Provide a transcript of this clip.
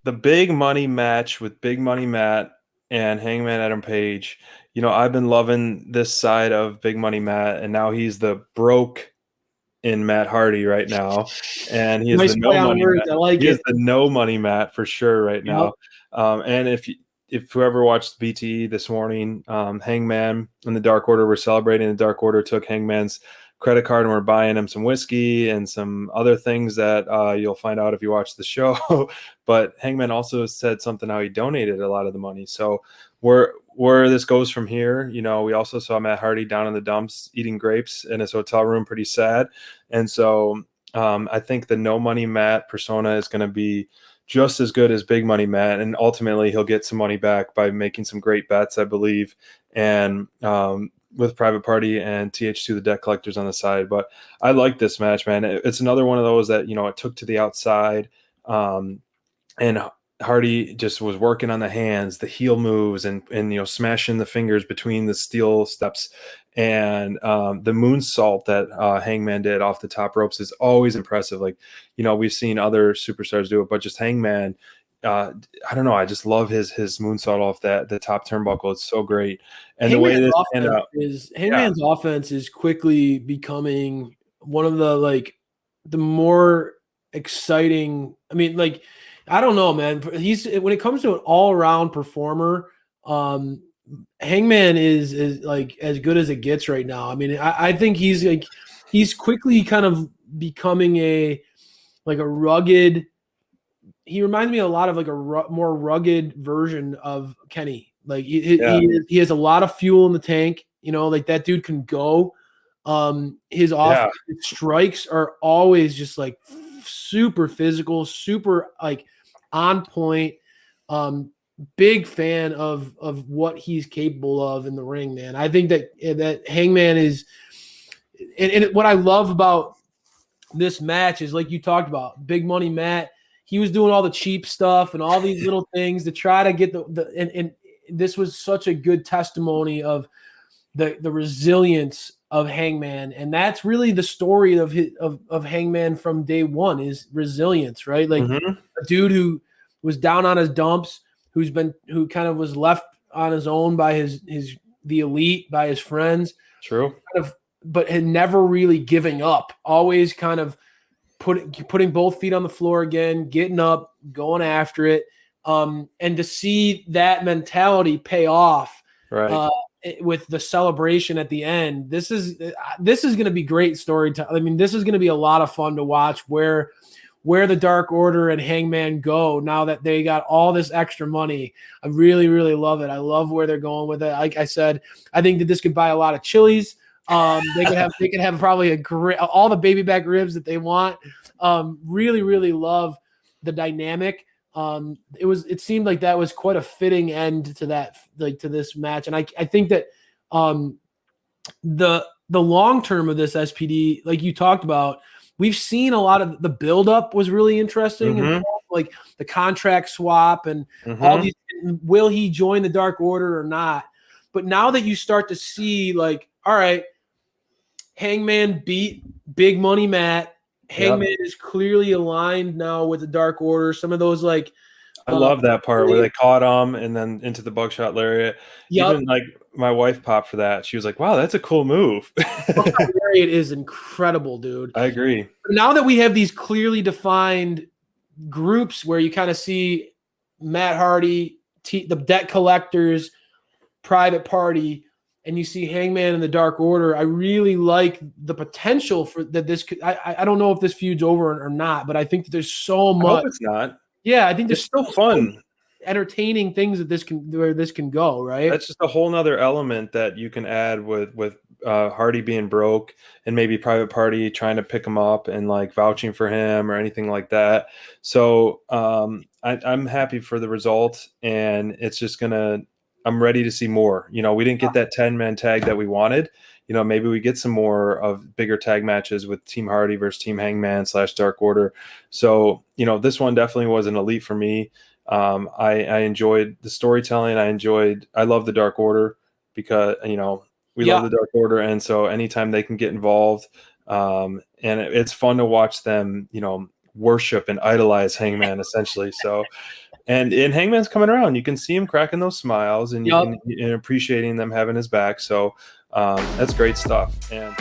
the big money match with Big Money Matt and Hangman Adam Page. I've been loving this side of Big Money Matt, and now he's the broke in Matt Hardy right now, and he is Nice the play no on money words. Matt. I like He is it. the no money Matt for sure right Yep. now. And if whoever watched BTE this morning, Hangman and the Dark Order were celebrating. The Dark Order took Hangman's credit card and we're buying him some whiskey and some other things that you'll find out if you watch the show. But Hangman also said something how he donated a lot of the money. So where this goes from here, we also saw Matt Hardy down in the dumps eating grapes in his hotel room, pretty sad. And so I think the no money Matt persona is going to be just as good as Big Money Matt, and ultimately he'll get some money back by making some great bets, I believe, and with Private Party and TH2, the debt collectors on the side. But I like this match, man. It's another one of those that it took to the outside, and Hardy just was working on the hands, the heel moves, and smashing the fingers between the steel steps. And the moonsault that Hangman did off the top ropes is always impressive. Like, we've seen other superstars do it, but just Hangman, I don't know. I just love his moonsault off the top turnbuckle. It's so great. And the way this panned out, Hangman's offense is quickly becoming one of the more exciting. I mean, like, I don't know, man. When it comes to an all-around performer, Hangman is like as good as it gets right now. I mean, I think he's quickly kind of becoming a rugged. He reminds me a lot of like a more rugged version of Kenny. Like he has a lot of fuel in the tank. Like that dude can go. His strikes are always just like super physical, super like on point. Big fan of what he's capable of in the ring, man. I think that Hangman is, and what I love about this match is, like you talked about, Big Money Matt. He was doing all the cheap stuff and all these little things to try to get and this was such a good testimony of the resilience of Hangman, and that's really the story of Hangman from day one is resilience, right? Like a dude who was down on his dumps, who kind of was left on his own by the elite, by his friends. True. But had never really giving up, always kind of putting both feet on the floor again, getting up, going after it. And to see that mentality pay off with the celebration at the end, this is going to be great storytelling. I mean, this is going to be a lot of fun to watch where the Dark Order and Hangman go now that they got all this extra money. I really, really love it. I love where they're going with it. Like I said, I think that this could buy a lot of Chili's. They could have probably all the baby back ribs that they want. Really, really love the dynamic. It seemed like that was quite a fitting end to that, like to this match. And I think that the long term of this SPD, like you talked about, we've seen a lot of the buildup was really interesting, and like the contract swap and all these. Will he join the Dark Order or not? But now that you start to see, like, all right, Hangman beat Big Money Matt. Hangman is clearly aligned now with the Dark Order. Some of those, like, I love that part where they caught him and then into the buckshot lariat. Even like my wife popped for that. She was like, "Wow, that's a cool move." Buckshot lariat is incredible, dude. I agree. Now that we have these clearly defined groups where you kind of see Matt Hardy, the debt collectors, Private Party, and you see Hangman and the Dark Order, I really like the potential for that. This could, I don't know if this feud's over or not, but I think that there's so much. I hope it's not. Yeah, I think there's still fun, entertaining things that this can go, right? That's just a whole nother element that you can add with Hardy being broke and maybe Private Party trying to pick him up and like vouching for him or anything like that. So I'm happy for the result, and it's just I'm ready to see more. We didn't get that 10-man tag that we wanted. Maybe we get some more of bigger tag matches with Team Hardy versus Team Hangman / Dark Order. So, this one definitely was an elite for me. I enjoyed the storytelling. I love the Dark Order because, we love the Dark Order. And so anytime they can get involved, and it's fun to watch them, worship and idolize Hangman essentially. So And Hangman's coming around. You can see him cracking those smiles, and you Yup. can and appreciating them having his back. So that's great stuff. And